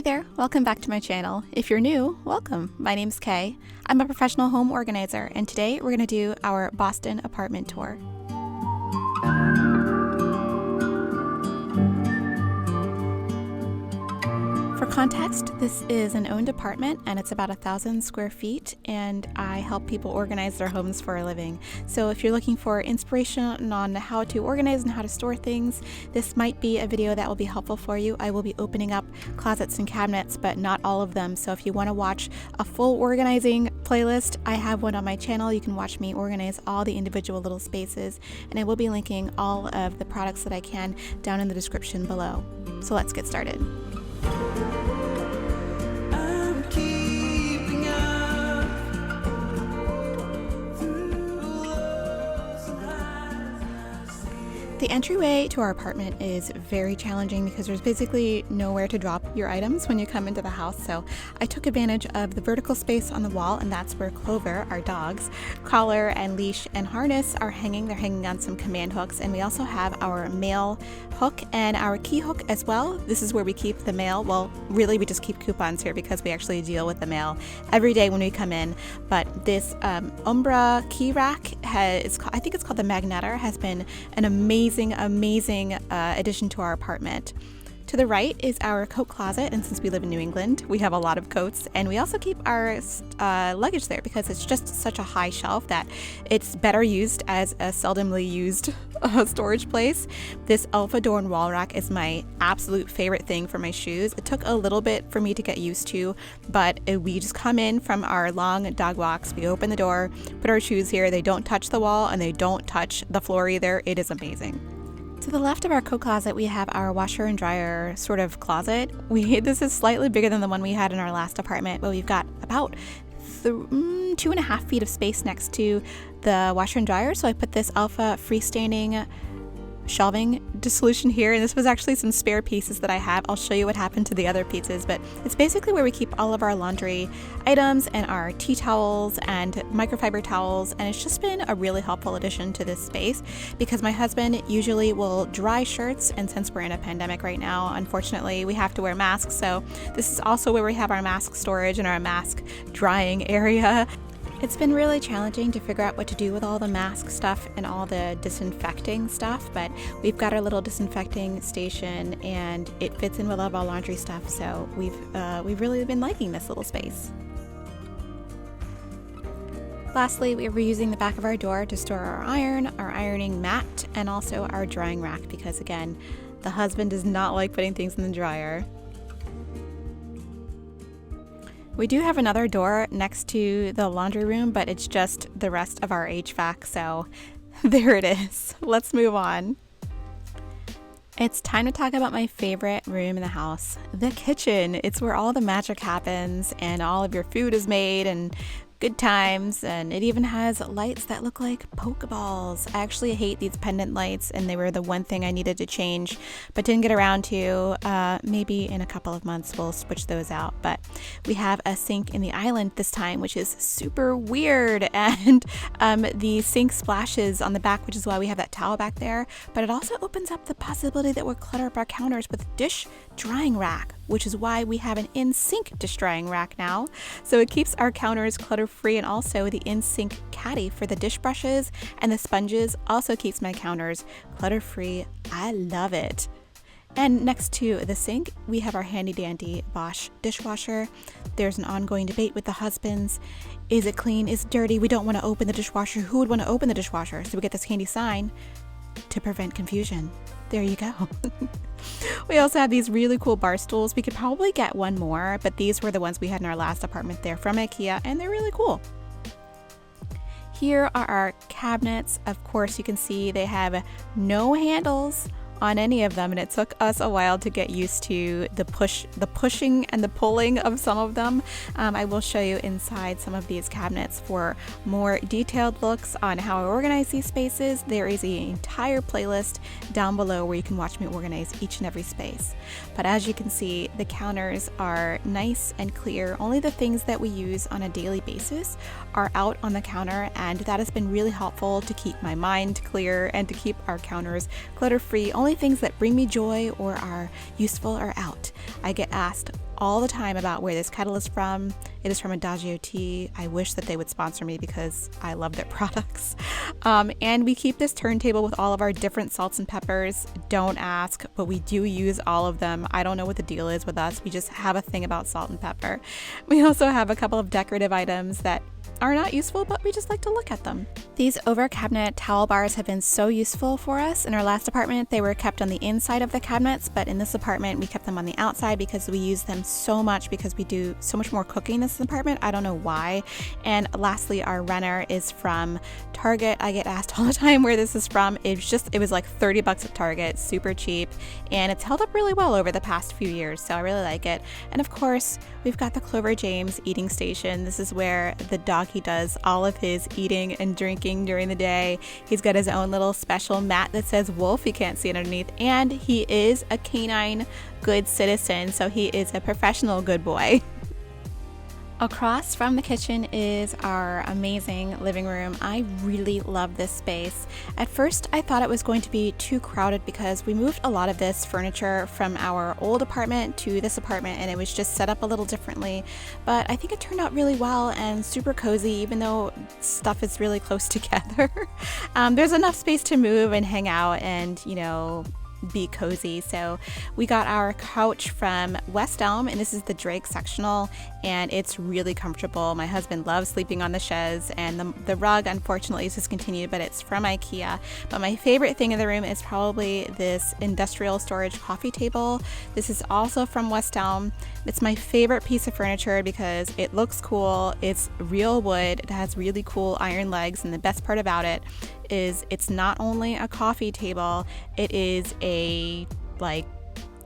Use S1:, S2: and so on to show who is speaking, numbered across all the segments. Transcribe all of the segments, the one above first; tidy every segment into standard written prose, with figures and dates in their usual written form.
S1: Hey there, welcome back to my channel. If you're new, welcome. My name's Kay. I'm a professional home organizer, and today we're going to do our Boston apartment tour. For context, this is an owned apartment and it's about 1,000 square feet, and I help people organize their homes for a living. So if you're looking for inspiration on how to organize and how to store things, this might be a video that will be helpful for you. I will be opening up closets and cabinets, but not all of them. So if you want to watch a full organizing playlist, I have one on my channel. You can watch me organize all the individual little spaces, and I will be linking all of the products that I can down in the description below. So let's get started. The entryway to our apartment is very challenging because there's basically nowhere to drop your items when you come into the house. So I took advantage of the vertical space on the wall, and that's where Clover, our dog's collar and leash and harness are hanging. They're hanging on some command hooks, and we also have our mail hook and our key hook as well. This is where we keep the mail. Well, really we just keep coupons here because we actually deal with the mail every day when we come in. But this Umbra key rack I think it's called the Magnetar, has been an amazing addition to our apartment. To the right is our coat closet, and since we live in New England, we have a lot of coats, and we also keep our luggage there because it's just such a high shelf that it's better used as a seldomly used storage place. This Alpha Dorn wall rack is my absolute favorite thing for my shoes. It took a little bit for me to get used to, but we just come in from our long dog walks, we open the door, put our shoes here, they don't touch the wall and they don't touch the floor either. It is amazing. To the left of our coat closet, we have our washer and dryer sort of closet. This is slightly bigger than the one we had in our last apartment, but we've got about 2.5 feet of space next to the washer and dryer. So I put this Alpha freestanding shelving solution here, and this was actually some spare pieces that I have. I'll show you what happened to the other pieces, but it's basically where we keep all of our laundry items and our tea towels and microfiber towels, and it's just been a really helpful addition to this space because my husband usually will dry shirts, and since we're in a pandemic right now, unfortunately we have to wear masks, so this is also where we have our mask storage and our mask drying area. It's been really challenging to figure out what to do with all the mask stuff and all the disinfecting stuff, but we've got our little disinfecting station and it fits in with all of our laundry stuff, so we've really been liking this little space. Lastly, we were using the back of our door to store our iron, our ironing mat, and also our drying rack because, again, the husband does not like putting things in the dryer. We do have another door next to the laundry room, but it's just the rest of our HVAC, so there it is. Let's move on. It's time to talk about my favorite room in the house, the kitchen. It's where all the magic happens and all of your food is made and good times, and it even has lights that look like Pokeballs. I actually hate these pendant lights, and they were the one thing I needed to change but didn't get around to. Maybe in a couple of months we'll switch those out. But we have a sink in the island this time, which is super weird, and the sink splashes on the back, which is why we have that towel back there, but it also opens up the possibility that we'll clutter up our counters with dish drying rack, which is why we have an in-sink dish drying rack now. So it keeps our counters clutter-free, and also the in-sink caddy for the dish brushes and the sponges also keeps my counters clutter-free. I love it. And next to the sink, we have our handy-dandy Bosch dishwasher. There's an ongoing debate with the husbands. Is it clean? Is it dirty? We don't want to open the dishwasher. Who would want to open the dishwasher? So we get this handy sign to prevent confusion. There you go. We also have these really cool bar stools. We could probably get one more, but these were the ones we had in our last apartment. They're from IKEA, and they're really cool. Here are our cabinets. Of course, you can see they have no handles on any of them, and it took us a while to get used to the pushing and the pulling of some of them. I will show you inside some of these cabinets for more detailed looks on how I organize these spaces. There is an entire playlist down below where you can watch me organize each and every space. But as you can see, the counters are nice and clear. Only the things that we use on a daily basis are out on the counter, and that has been really helpful to keep my mind clear and to keep our counters clutter-free. Only things that bring me joy or are useful are out. I get asked all the time about where this kettle is from. It is from Adagio Tea. I wish that they would sponsor me because I love their products. And we keep this turntable with all of our different salts and peppers. Don't ask, but we do use all of them. I don't know what the deal is with us. We just have a thing about salt and pepper. We also have a couple of decorative items that are not useful, but we just like to look at them. These over cabinet towel bars have been so useful for us. In our last apartment, they were kept on the inside of the cabinets, but in this apartment, we kept them on the outside because we use them so much because we do so much more cooking in this apartment. I don't know why. And lastly, our runner is from Target. I get asked all the time where this is from. It was like $30 at Target, super cheap, and it's held up really well over the past few years, so I really like it. And of course, we've got the Clover James eating station. This is where the doggy does all of his eating and drinking during the day. He's got his own little special mat that says wolf. You can't see it underneath, and he is a canine good citizen, so he is a professional good boy. Across from the kitchen is our amazing living room. I really love this space. At first, I thought it was going to be too crowded because we moved a lot of this furniture from our old apartment to this apartment, and it was just set up a little differently. But I think it turned out really well and super cozy, even though stuff is really close together. There's enough space to move and hang out and, be cozy. So we got our couch from West Elm, and this is the Drake sectional, and it's really comfortable. My husband loves sleeping on the chaise, and the rug unfortunately is discontinued, but it's from IKEA. But my favorite thing in the room is probably this industrial storage coffee table. This is also from West Elm. It's my favorite piece of furniture because it looks cool. It's real wood. It has really cool iron legs, and the best part about it is it's not only a coffee table, it is a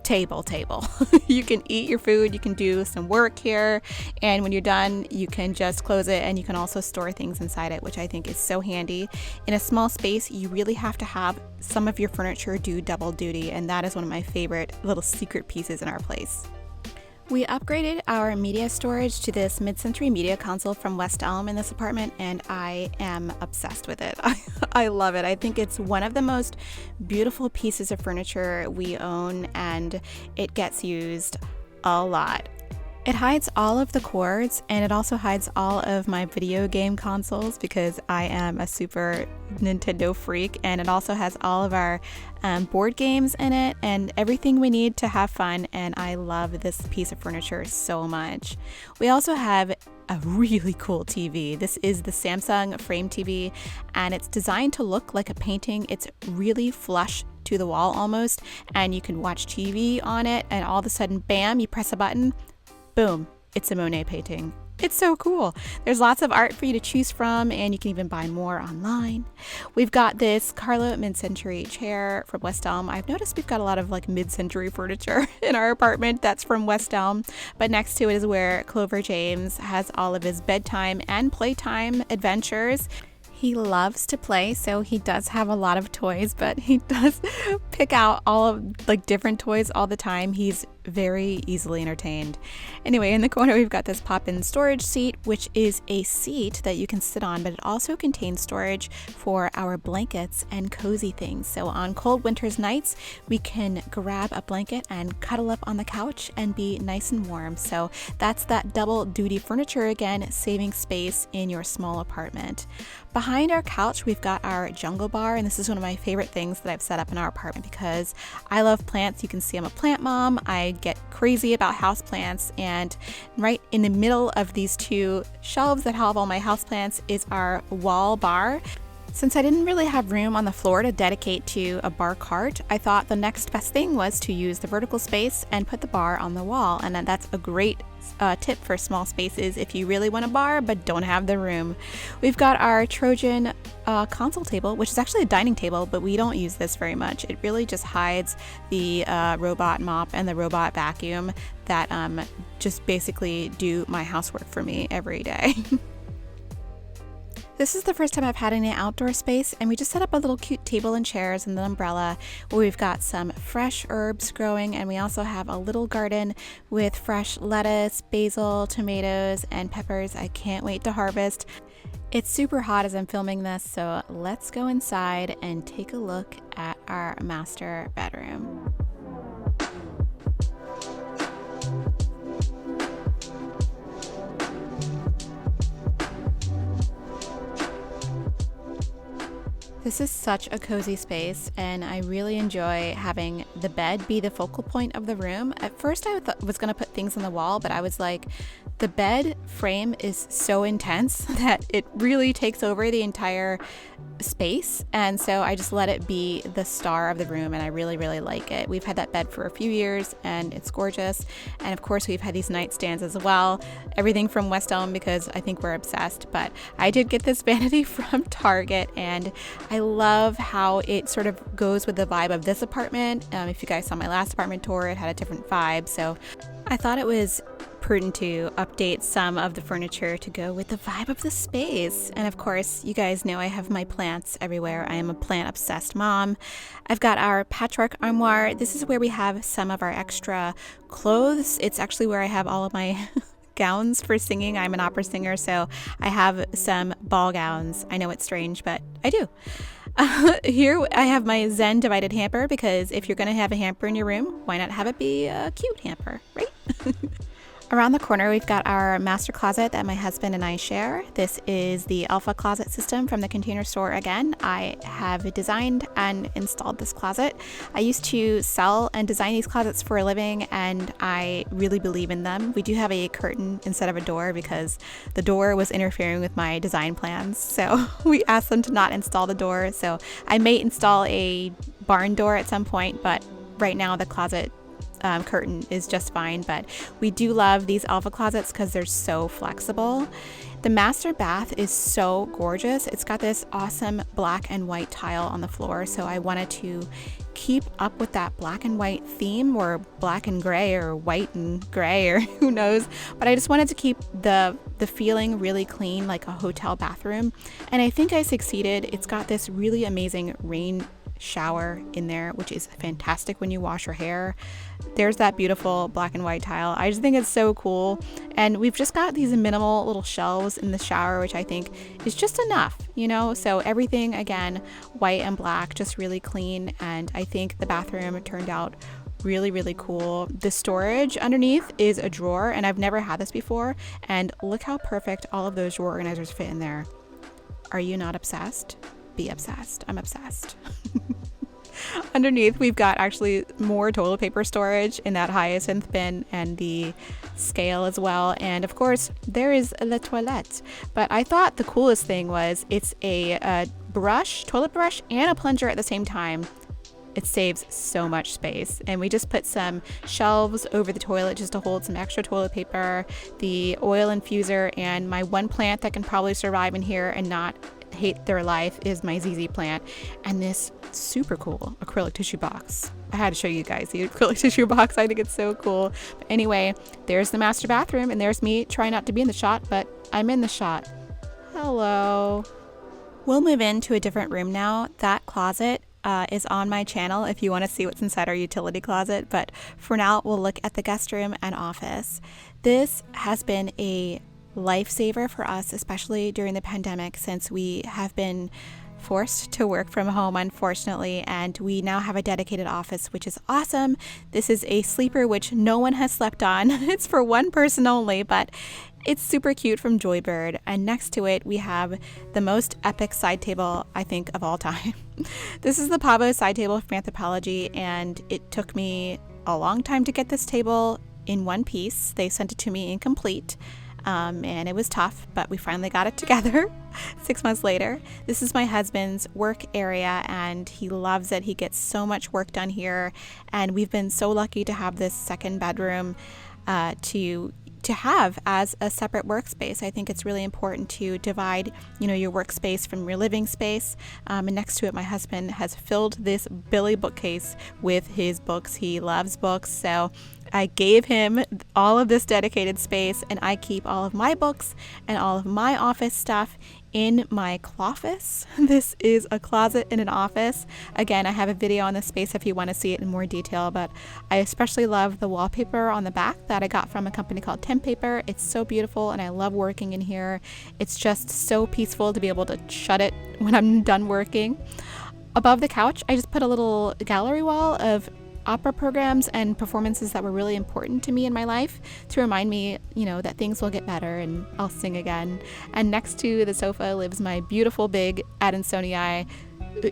S1: table. You can eat your food, you can do some work here, and when you're done, you can just close it, and you can also store things inside it, which I think is so handy. In a small space, you really have to have some of your furniture do double duty, and that is one of my favorite little secret pieces in our place. We upgraded our media storage to this mid-century media console from West Elm in this apartment, and I am obsessed with it. I love it. I think it's one of the most beautiful pieces of furniture we own, and it gets used a lot. It hides all of the cords, and it also hides all of my video game consoles because I am a super Nintendo freak, and it also has all of our board games in it and everything we need to have fun, and I love this piece of furniture so much. We also have a really cool TV. This is the Samsung Frame TV, and it's designed to look like a painting. It's really flush to the wall almost, and you can watch TV on it, and all of a sudden, bam, you press a button, boom, it's a Monet painting. It's so cool. There's lots of art for you to choose from, and you can even buy more online. We've got this Carlo mid-century chair from West Elm. I've noticed we've got a lot of mid-century furniture in our apartment that's from West Elm, but next to it is where Clover James has all of his bedtime and playtime adventures. He loves to play, so he does have a lot of toys, but he does pick out all of different toys all the time. He's very easily entertained. Anyway, in the corner we've got this pop-in storage seat, which is a seat that you can sit on, but it also contains storage for our blankets and cozy things. So on cold winter's nights, we can grab a blanket and cuddle up on the couch and be nice and warm. So that's that double duty furniture again, saving space in your small apartment. Behind our couch, we've got our jungle bar, and this is one of my favorite things that I've set up in our apartment because I love plants. You can see I'm a plant mom. I get crazy about houseplants, and right in the middle of these two shelves that have all my houseplants is our wall bar. Since I didn't really have room on the floor to dedicate to a bar cart, I thought the next best thing was to use the vertical space and put the bar on the wall, and that's a great tip for small spaces if you really want a bar but don't have the room. We've got our Trojan console table, which is actually a dining table, but we don't use this very much. It really just hides the robot mop and the robot vacuum that just basically do my housework for me every day. This is the first time I've had any outdoor space, and we just set up a little cute table and chairs and an umbrella where we've got some fresh herbs growing, and we also have a little garden with fresh lettuce, basil, tomatoes, and peppers I can't wait to harvest. It's super hot as I'm filming this, so let's go inside and take a look at our master bedroom. This is such a cozy space, and I really enjoy having the bed be the focal point of the room. At first I was going to put things on the wall, but I was like, the bed frame is so intense that it really takes over the entire space, and so I just let it be the star of the room, and I really, really like it. We've had that bed for a few years, and it's gorgeous. And of course, we've had these nightstands as well. Everything from West Elm, because I think we're obsessed. But I did get this vanity from Target, and I love how it sort of goes with the vibe of this apartment. If you guys saw my last apartment tour, it had a different vibe. So I thought it was prudent to update some of the furniture to go with the vibe of the space. And of course, you guys know I have my plants everywhere. I am a plant obsessed mom. I've got our patchwork armoire. This is where we have some of our extra clothes. It's actually where I have all of my gowns for singing. I'm an opera singer, so I have some ball gowns. I know it's strange, but I do. Here I have my Zen divided hamper, because if you're going to have a hamper in your room, why not have it be a cute hamper, right? Around the corner, we've got our master closet that my husband and I share. This is the Alpha closet system from the Container Store again. I have designed and installed this closet. I used to sell and design these closets for a living, and I really believe in them. We do have a curtain instead of a door because the door was interfering with my design plans. So we asked them to not install the door. So I may install a barn door at some point, but right now the closet curtain is just fine. But we do love these Alpha closets because they're so flexible. The master bath is so gorgeous. It's got this awesome black and white tile on the floor, so I wanted to keep up with that black and white theme, or black and gray, or white and gray, or who knows, but I just wanted to keep the feeling really clean, like a hotel bathroom, and I think I succeeded. It's got this really amazing rain shower in there, which is fantastic when you wash your hair. There's that beautiful black and white tile. I just think it's so cool. And we've just got these minimal little shelves in the shower, which I think is just enough, you know? So everything, again, white and black, just really clean. And I think the bathroom turned out really, really cool. The storage underneath is a drawer, and I've never had this before. And look how perfect all of those drawer organizers fit in there. Are you not obsessed? Be obsessed. I'm obsessed. Underneath, we've got actually more toilet paper storage in that hyacinth bin, and the scale as well. And of course, there is the toilette. But I thought the coolest thing was it's a brush, toilet brush, and a plunger at the same time. It saves so much space. And we just put some shelves over the toilet just to hold some extra toilet paper, the oil infuser, and my one plant that can probably survive in here and not hate their life is my ZZ plant, and this super cool acrylic tissue box. I had to show you guys the acrylic tissue box. I think it's so cool. But anyway, there's the master bathroom, and there's me trying not to be in the shot, but I'm in the shot. Hello. We'll move into a different room now. That closet is on my channel if you want to see what's inside our utility closet, but for now we'll look at the guest room and office. This has been a lifesaver for us, especially during the pandemic, since we have been forced to work from home, unfortunately, and we now have a dedicated office, which is awesome. This is a sleeper which no one has slept on. It's for one person only, but it's super cute, from Joybird. And next to it, we have the most epic side table, I think, of all time. This is the Pavo side table from Anthropology, and it took me a long time to get this table in one piece. They sent it to me incomplete. And it was tough, but we finally got it together 6 months later. This is my husband's work area, and he loves it. He gets so much work done here, and we've been so lucky to have this second bedroom to have as a separate workspace. I think it's really important to divide, your workspace from your living space. And next to it, my husband has filled this Billy bookcase with his books. He loves books, so I gave him all of this dedicated space, and I keep all of my books and all of my office stuff in my cloffice. This is a closet in an office. Again, I have a video on this space if you want to see it in more detail, but I especially love the wallpaper on the back that I got from a company called Temp Paper. It's so beautiful, and I love working in here. It's just so peaceful to be able to shut it when I'm done working. Above the couch, I just put a little gallery wall of opera programs and performances that were really important to me in my life to remind me, that things will get better and I'll sing again. And next to the sofa lives my beautiful big Adansonii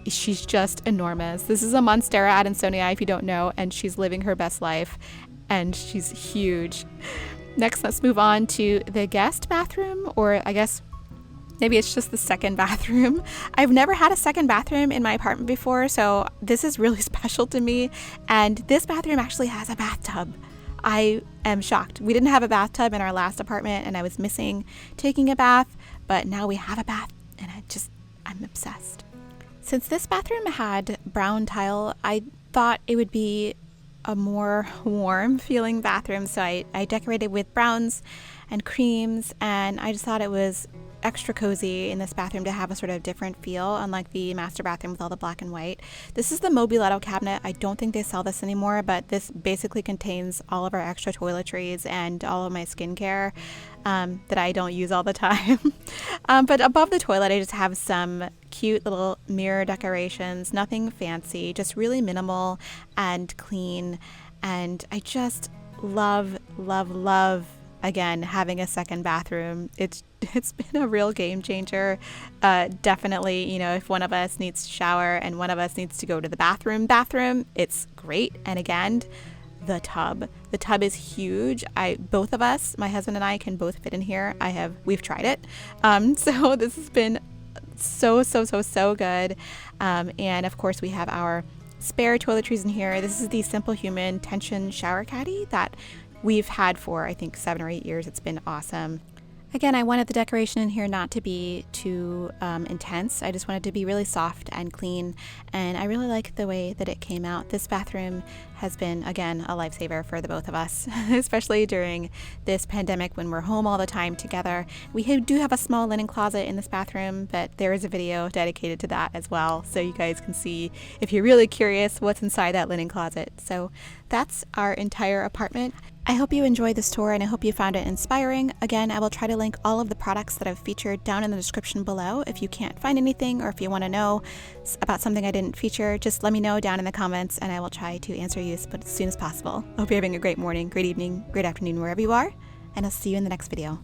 S1: she's just enormous. This is a Monstera adansonii, if you don't know, and she's living her best life, and she's huge. Next, let's move on to the guest bathroom, or I guess maybe it's just the second bathroom. I've never had a second bathroom in my apartment before, so this is really special to me. And this bathroom actually has a bathtub. I am shocked. We didn't have a bathtub in our last apartment, and I was missing taking a bath, but now we have a bath, and I'm obsessed. Since this bathroom had brown tile, I thought it would be a more warm feeling bathroom, so I decorated with browns and creams, and I just thought it was extra cozy in this bathroom to have a sort of different feel, unlike the master bathroom with all the black and white. This is the Mobiletto cabinet. I don't think they sell this anymore, but this basically contains all of our extra toiletries and all of my skincare that I don't use all the time. But above the toilet, I just have some cute little mirror decorations, nothing fancy, just really minimal and clean. And I just love, again, having a second bathroom. It's been a real game changer. Definitely, if one of us needs to shower and one of us needs to go to the bathroom, it's great. And again, the tub is huge. Both of us, my husband and I, can both fit in here. We've tried it. So this has been so good. And of course we have our spare toiletries in here. This is the Simple Human tension shower caddy that we've had for, I think, 7 or 8 years. It's been awesome. Again, I wanted the decoration in here not to be too intense. I just wanted to be really soft and clean, and I really like the way that it came out. This bathroom has been, again, a lifesaver for the both of us, especially during this pandemic when we're home all the time together. We do have a small linen closet in this bathroom, but there is a video dedicated to that as well, so you guys can see, if you're really curious, what's inside that linen closet. So that's our entire apartment. I hope you enjoyed this tour, and I hope you found it inspiring. Again, I will try to link all of the products that I've featured down in the description below. If you can't find anything, or if you want to know about something I didn't feature, just let me know down in the comments, and I will try to answer you as soon as possible. I hope you're having a great morning, great evening, great afternoon, wherever you are, and I'll see you in the next video.